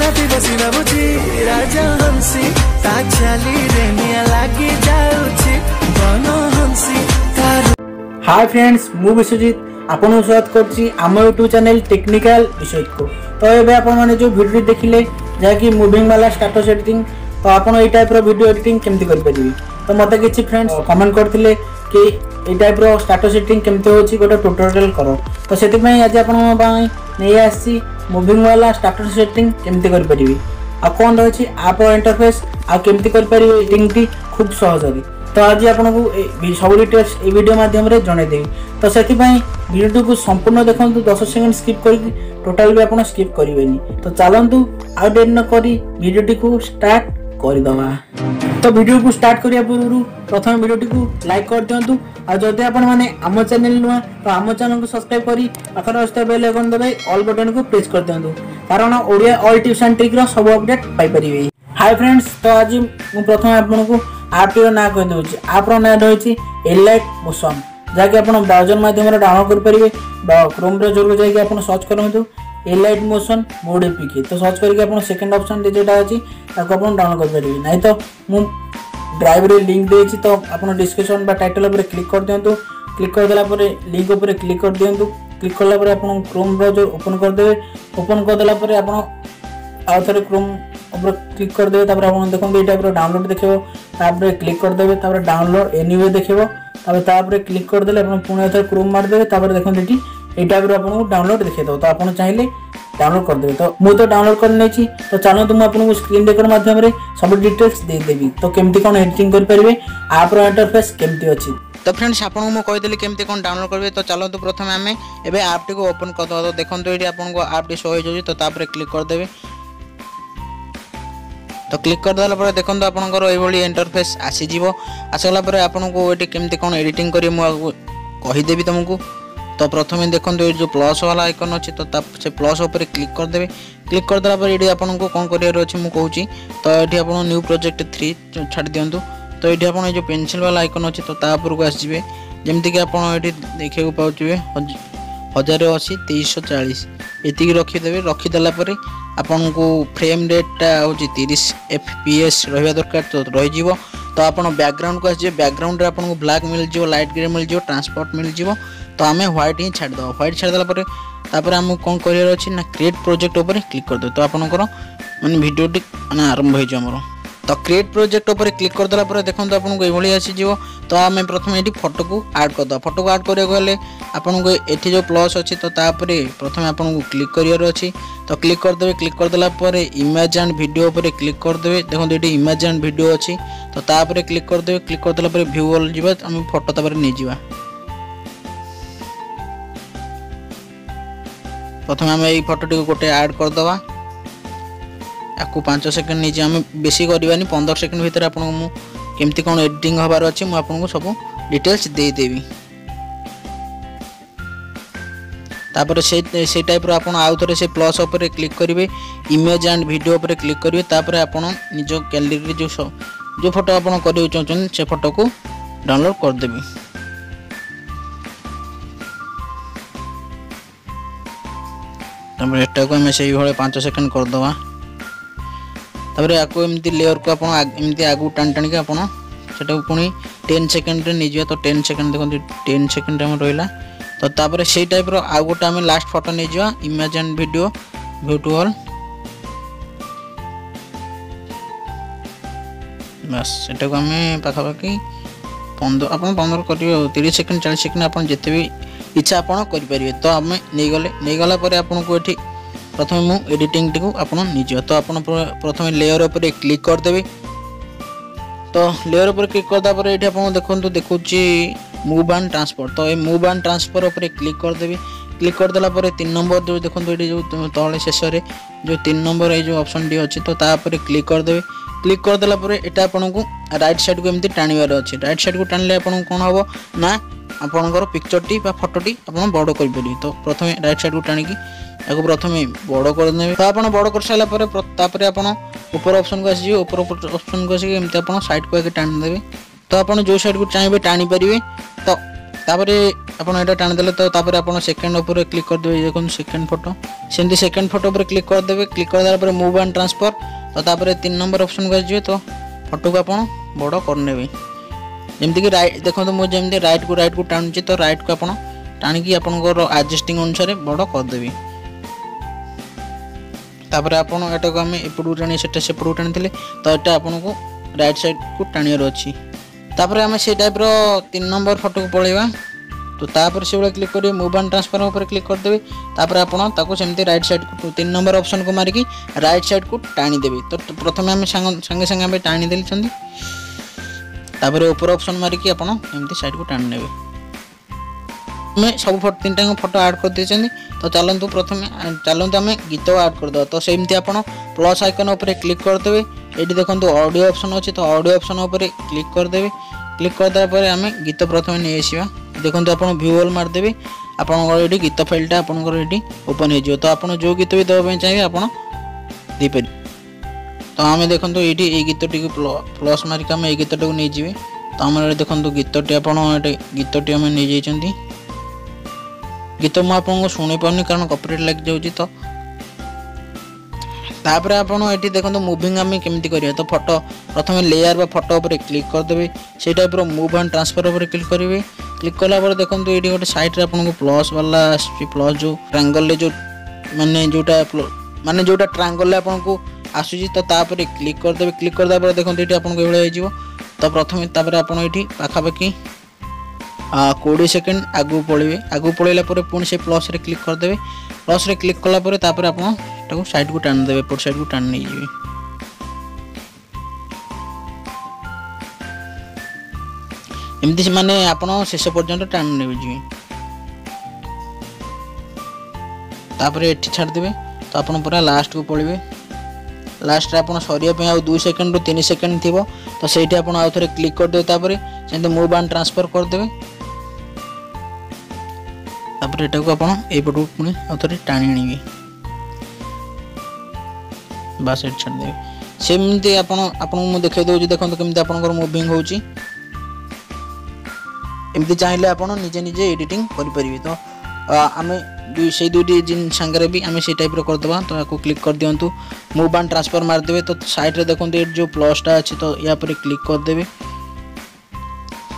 राति बसी भाबुची राजहंसी ता चाली रे निया लागी जाउची बनहंसी तार। हाय फ्रेंड्स मु विश्वजीत आपन स्वागत करछि आम यूट्यूब चैनल टेक्निकल विषय को। तो ये आपण माने जो वीडियो देखिले जाकि मूविंग वाला स्टेटस एडिटिंग तो आपण ए टाइप रो वीडियो एडिटिंग केमति कर परिबे। तो मते किछि फ्रेंड्स कमेंट करथिले कि ए टाइप रो स्टेटस एडिटिंग केमति होछि गोटे ट्यूटोरियल करो। तो सेति पई आज आपण पई नै आसी मूविंग वाला स्टेटस एडिटिंग केमति कर परिबे आ कोन रहछि आप इंटरफेस आ केमति कर परिबे एडिटिंग टी खूब सहज रे। तो आज आपको सब डिटेल्स ए वीडियो माध्यम रे जणे देबी। तो सेति पई वीडियो को संपूर्ण देखंतु 10 सेकंड स्किप करके टोटल भी आपन स्किप करिवेनी। तो चलंतु आ डेट न करी वीडियो को स्टार्ट कर दवा। तो वीडियो को स्टार्ट करिया पूर्व प्रथम वीडियो को लाइक कर दियंतु आ जदि आपन माने आम चैनल नुआ तो आम चैनल को सब्सक्राइब करी पाखर असता बेल आइकन दबाई ऑल बटन को प्रेस कर दियंतु कारण Odia all tips and trick रो सब अपडेट पाई परिबे। हाय फ्रेंड्स तो आज मु प्रथम आपन को आप टीर ना कहि दउची आप रो ना रहछि एलाइट मोशन जाके आपण ब्राउजर माध्यम रे डाउनलोड कर परिबे क्रोम ब्राउजर को जाके आपण सर्च करंतु एलाइट मोशन मोड एपीके। तो सर्च करके आपण सेकंड ऑप्शन दे जेटा अछि ताको आपण डाउनलोड कर परिबे। नै तो मु ड्राइव रे लिंक देछि तो आपण डिस्क्रिप्शन बा टाइटल ऊपर क्लिक कर दियंतु। क्लिक कर देला परे लिंक ऊपर क्लिक कर दियंतु। क्लिक करला परे आपण क्रोम ब्राउजर ओपन कर देबे। ओपन कर देला परे आपण आ थरे क्रोम ऊपर क्लिक कर देबे। तापर आपण देखो ए टाइप रो डाउनलोड देखिबो। तापर क्लिक कर देबे। तापर डाउनलोड एनीवे देखिबो। तापर क्लिक कर देले आपण पुणे थरे क्रोम मार देबे। तापर देखो एठी ए टाइप रो आपण डाउनलोड देखै दो। तो आपण चाहिले डाउनलोड कर देबे। तो मु तो डाउनलोड कर नै छी। तो चलो तुम आपन स्क्रीन रेकॉर्ड माध्यम रे सब डिटेल्स दे देबी। तो केमती कोन एडिटिंग कर परिबे आप रो इंटरफेस केमती अछि। तो फ्रेंड्स आपन को कहि देली केमती कोन डाउनलोड करबे। तो चलो तो प्रथम हमें एबे ऐप टी को ओपन कर दो। तो देखंतु एठी आपन को ऐप टी शो हो जोजी। तो तापर क्लिक कर देबे। तो क्लिक कर देला पर देखंतु आपनकर ए भली इंटरफेस आसी जीवो। आसला पर आपन को एठी केमती कोन एडिटिंग करी मु कहि देबी तुमको। तो प्रथम देखो ये जो प्लस वाला आइकन अच्छी तो से प्लस ऊपर क्लिक कर देबे। क्लिक कर देला पर ये आपन को कौन करियर अछि मु कहूची। तो ये आप न्यू प्रोजेक्ट 3 छाड़ दियंतु। तो ये आप जो पेंसिल वाला आइकन अच्छी तो ता ऊपर को आसीबे जेमति कि आपन ये देखै को पाउछिबे 1080 340 एतिकी रखी देबे। रखी देला पर आपन को फ्रेम रेटटा होची 30 fps रहबा दरकार तो रहि जीवो। तो आपन बैकग्राउंड को आसी बैकग्राउंड रे आपन को ब्लैक मिल जिवो लाइट ग्रे मिल जिवो ट्रांसपोर्ट मिल जिवो। तो आमे व्हाइट ही छाड़ दो। व्हाइट छाड़ देला पर तापर हम कोन करियर अछि ना क्रिएट प्रोजेक्ट ऊपर क्लिक कर दो। तो आपनकर माने वीडियो टी माने आरंभ होई जो हमरो। तो क्रिएट प्रोजेक्ट ऊपर क्लिक कर देला पर देखन तो आपन को ए भली आसी जिवो। तो आमे प्रथम एठी फोटो को ऐड कर दो। फोटो को ऐड करे गले आपन को एठी जो प्लस अछि तो तापर प्रथम आपन को क्लिक करियर अछि। तो क्लिक कर देबे। क्लिक कर देला पर इमेज एंड वीडियो ऊपर क्लिक कर देबे। देखन एठी इमेज एंड वीडियो अछि। तो तापर क्लिक कर देबे। क्लिक कर देला पर व्यू ऑल जिबा हम फोटो तापर नै जिबा। प्रथम आम यही फोटो टी गोटे ऐड कर दवा। आपको 5 सेकंड नीचे आम बेसी करवानी 15 सेकंड भीतर आपको मु केमती कौन एडिटिंग हबार अच्छे मु आपको सब डिटेल्स दे देबी। तापर से टाइप रो आपन आउ थरे से प्लस ऊपर क्लिक करिवे इमेज एंड वीडियो ऊपर क्लिक करिवे। तापर आपन निज गैलरी रे जो फोटो आपन करियो चाहछन से फोटो को डाउनलोड कर देबी। एटा को हमें से भाई 5 सेकंड कर दवा। तापर याको एमती लेयर को आपन एमती आगु टान टान के आपन सेटा पुनी 10 सेकंड रे नि जियो। तो 10 सेकंड देखो 10 सेकंड हम रहला। तो तापर से टाइप रो आगु टा हम लास्ट फोटो नि Jio image and video view to all बस सेटा को हमें पाखा पाखी 15 आपन 15 करियो 30 सेकंड 40 सेकंड आपन जते भी इच्छा आपन करि परिबे। तो हमें नै गला पर आपन को एठी प्रथम मु एडिटिंग टी को आपन निजो। तो आपन प्रथम लेयर ऊपर क्लिक कर देबे। तो लेयर ऊपर क्लिक करदा पर एठी आपन देखंतु देखुची मूव एंड ट्रांसफर। तो ए मूव एंड ट्रांसफर ऊपर क्लिक कर देबे। क्लिक कर देला पर 3 नंबर जो देखंतु एठी जो तळे शेष रे जो 3 नंबर ए जो ऑप्शन डी अछि तो ता ऊपर क्लिक कर देबे। क्लिक कर देला पर एटा आपन को राइट साइड को एमती टाणीवार अछि। राइट साइड को टाणले आपन कोन हबो ना आपनकर पिक्चर टी बा फोटो टी आपन बड़ कर परिबे। तो प्रथम राइट साइड को टाणी की याको प्रथम बड़ कर नेबे। तो आपन बड़ कर साला पर तापर आपन ऊपर ऑप्शन को आसी ऊपर ऑप्शन को आसी एमती आपन साइड को टाणी देबे। तो आपन जो साइड को चाहेबे टाणी परिबे। तो तापर आपन एटा टाणी देले तो तापर आपन सेकंड ऊपर क्लिक कर देबे देखन सेकंड फोटो सेमती सेकंड फोटो ऊपर क्लिक कर देबे क्लिक कर देला पर मूव एंड ट्रांसफर तो तापर 3 नंबर ऑप्शन को जिवे तो फोटो को आपन बड़ कर नेबे जेमती कि राइट देखो मु जेमती राइट को टाणुची तो राइट को आपन टाणी की आपन को एडजस्टिंग अनुसार बड़ कर देबे तापर आपन एटा को हम एपडू टाणी सेटा सेपडू टाणी थिले तो एटा आपन को राइट साइड को टाणियर अछि तापर हम से टाइप रो 3 नंबर फोटो को पळेबा तो तापर से वाला क्लिक करिए मूव एंड ट्रांसफर ऊपर क्लिक कर देबे तापर आपन ताको सेमती राइट साइड को 3 नंबर ऑप्शन को मारी की राइट साइड को टाणी देबे तो प्रथमे हम संगे संगे हम टाणी देली छंदी तापर ऊपर ऑप्शन मारी की आपन एमती साइड को टाणी नेबे मैं सब फोटो 3 टा फोटो ऐड कर देछंदी तो चलंतु प्रथमे चलंतु हम गीत ऐड कर दो तो सेमती आपन प्लस आइकन ऊपर क्लिक कर देबे एडी देखंतु ऑडियो ऑप्शन अछि तो ऑडियो ऑप्शन ऊपर क्लिक कर देबे क्लिक कर देला पर हम गीत प्रथमे नै आसीबा देखंतु आपन व्यू ऑल मार देबे आपन एडी गीत फाइलटा आपन एडी ओपन हे जिवो तो आपन जो गीत भी दबा पय चाहिए आपन दे पर तो हम देखंतु एडी ए गीतटी को प्लस मार के हम ए गीतटा को नै जिवे तो हमर देखंतु गीतटी आपन एडी गीतटी हम नै जाइछंती गीत मु आपन सुनि पाउनी कारण कॉपीराइट लग जाउची तो तापर आपन एटी देखंतु मूविंग हम केमती करिया तो फोटो प्रथमे लेयर बा फोटो ऊपर क्लिक कर देबे से type row move and transfer ऊपर क्लिक करिवे क्लिक कला पर देखंतु एटी गोटे साइड रे आपन को प्लस वाला प्लस जो ट्रायंगल ले जो माने जोटा ट्रायंगल ले आपन को आसुजी तो तापर क्लिक कर देबे क्लिक कर दा पर देखंतु एटी आपन को एबळे हे जिवो तो प्रथमे तापर आपन एटी पाखा पाखी 20 सेकंड आगु पळेला पर पुणी से प्लस रे क्लिक कर देबे प्लस रे क्लिक कला पर तापर आपन ताको साइड को टान देबे पर साइड को टान नै जिवे एमती माने आपन शेष पर्यंत टान नै जिवे तापर एठी छाड़ देबे तो आपन पूरा लास्ट को पळिबे लास्ट रे आपन सरिया पे आ 2 सेकंड रो 3 सेकंड थिबो तो सेठी आपन आ थरे क्लिक कर देबे तापर सेंते मूव एंड ट्रांसफर कर देबे तापर एटा को आपन ए पटो पुनी आ थरे टाणी आनिबे बस एट छाड़ देबे सेमती आपन मु देखाइ दउची देखंतु केमती आपन मूविंग होउची एमती चाहिले आपन निजे निजे एडिटिंग करि परिबे तो आमे से दुटी जिन संगे भी आम से टाइप कर दबा तो आपको क्लिक कर दिंतु मूव एंड ट्रांसफर मार देबे तो साइड रे देखंतु जो प्लसटा अछि तो या पर क्लिक कर देबे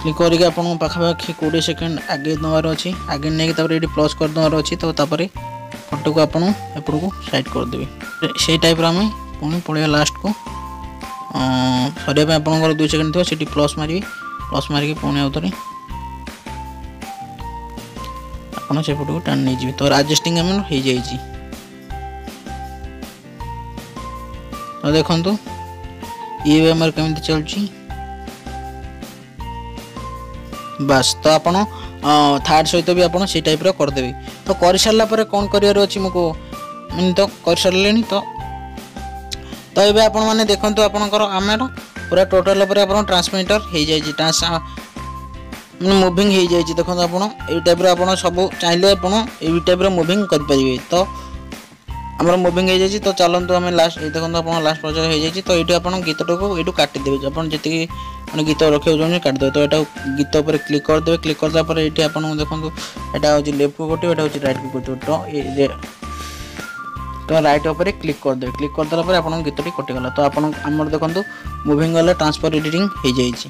क्लिक करके आपन पाखापाखी 20 सेकंड आगे नवार अछि आगे नै तापर एडी प्लस कर दवार अछि तो तापर फोटो को आपन एपड़ को साइड कर देबे से टाइप रा हम पुनी पळिया लास्ट को सरिया पे आपन 2 सेकंड थियो सेठी प्लस मारी के पुनी आउतरी आपन से फोटो को टान नै जिवे तो एडजस्टिंग हम हो जाई छी तो देखंतु ये हमर केमति चलची बस तो आपन थर्ड सहित भी आपन से टाइप रो कर देबे तो कर सारला पर कोन करियर अछि मको मन तो कर सारलेनी तो एबे आपन माने देखंतु आपनकर हमर पूरा टोटल पर आपन ट्रांसमीटर हो जाई छी ट्रांस मूविंग हो जाई छी देखंतु आपन ए टाइप रो आपन सब चाहिले आपन ए टाइप रो मूविंग कर परिबे तो हमर मूविंग हो जाई छी तो चलंतु हम लास्ट देखंतु आपन लास्ट प्रोजेक्ट हो जाई छी तो एटू आपन गीतटो को एटू काटि देबे आपन जति माने गीत रखे जोने काट दे तो एटा गीत ऊपर क्लिक कर देबे क्लिक करदा पर एठी आपन देखंतु एटा हो लेफ्ट को गोटे एटा हो राइट को गोटे तो राइट ऊपर क्लिक कर देबे क्लिक करदा पर आपन गीतटी कटि गला तो आपन हमर देखंतु मूविंग वाला ट्रांसफर एडिटिंग हो जाई छी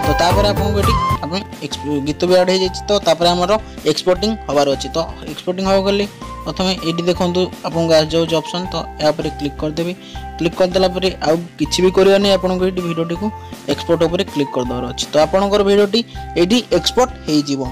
तो तापर आपन को एठी आपन गीत भी ऐड हो जाई छी तो तापर हमर एक्सपोर्टिंग होबार अछि तो एक्सपोर्टिंग हो गली प्रथमे एडी देखंतु आपन गास जो ऑप्शन तो या पर क्लिक कर देबे क्लिक कर देला पर आ किछि भी करियो नै आपन को एडी वीडियोटी को एक्सपोर्ट ऊपर क्लिक कर दर अछि तो आपन को वीडियोटी एडी एक्सपोर्ट हे जिवो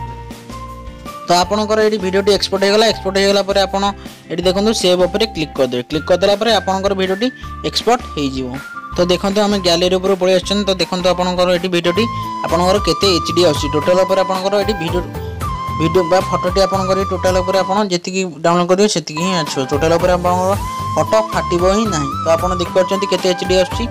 तो आपन को एडी वीडियोटी एक्सपोर्ट हे गला पर आपन एडी देखंतु सेव ऊपर क्लिक कर देबे क्लिक कर देला पर आपन को वीडियोटी एक्सपोर्ट हे जिवो तो देखंतु हम गैलरी ऊपर पळे आछन तो देखंतु आपन को एडी वीडियोटी आपन को केते एचडी आछि टोटल ऊपर आपन को एडी वीडियो बा फोटोटी आपन को टोटल ऊपर आपन जति की डाउनलोड करियो सेति ही आछो टोटल ऊपर आपन को फोटो फाटिबो ही नाही तो आपन देख परछंती केते एचडी आछि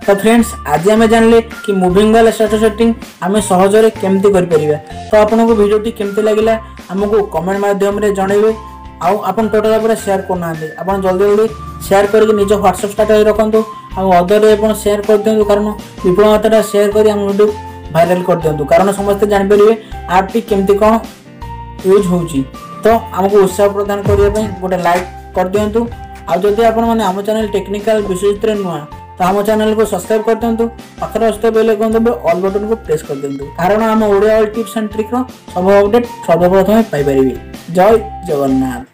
तो फ्रेंड्स आज आम जानले कि मूविंग वाला स्टेटस सेटिंग आम सहज केमती कर परिबा तो आपन को वीडियोटी केमती लागिला हमको कमेंट माध्यम रे जणाइबे आउ आपन टोटल ऊपर शेयर करना दे आपन जल्दी जल्दी शेयर करके निज WhatsApp स्टेटस रखंतु आ अदर आपन शेयर कर देंतु कारण विपुल मात्रा शेयर करी हम वीडियो भाइराल कर दिंतु कारण समस्त जान पारे ऐप टी केमती कौन यूज होउची। तो आमको उत्साह प्रदान करने गोटे लाइक कर दिंतु। आ जदि आपण माने आम चैनल टेक्निकल विषय नुआ तो आम चैनल को सब्सक्राइब कर दिंतु। पाखर आसुवा बेल आइकन दबे ऑल बटन को प्रेस कर दिंतु कारण आम ओडिया टिप्स एंड ट्रिक सब अपडेट सर्वप्रथम पाई परिबे। जय जगन्नाथ।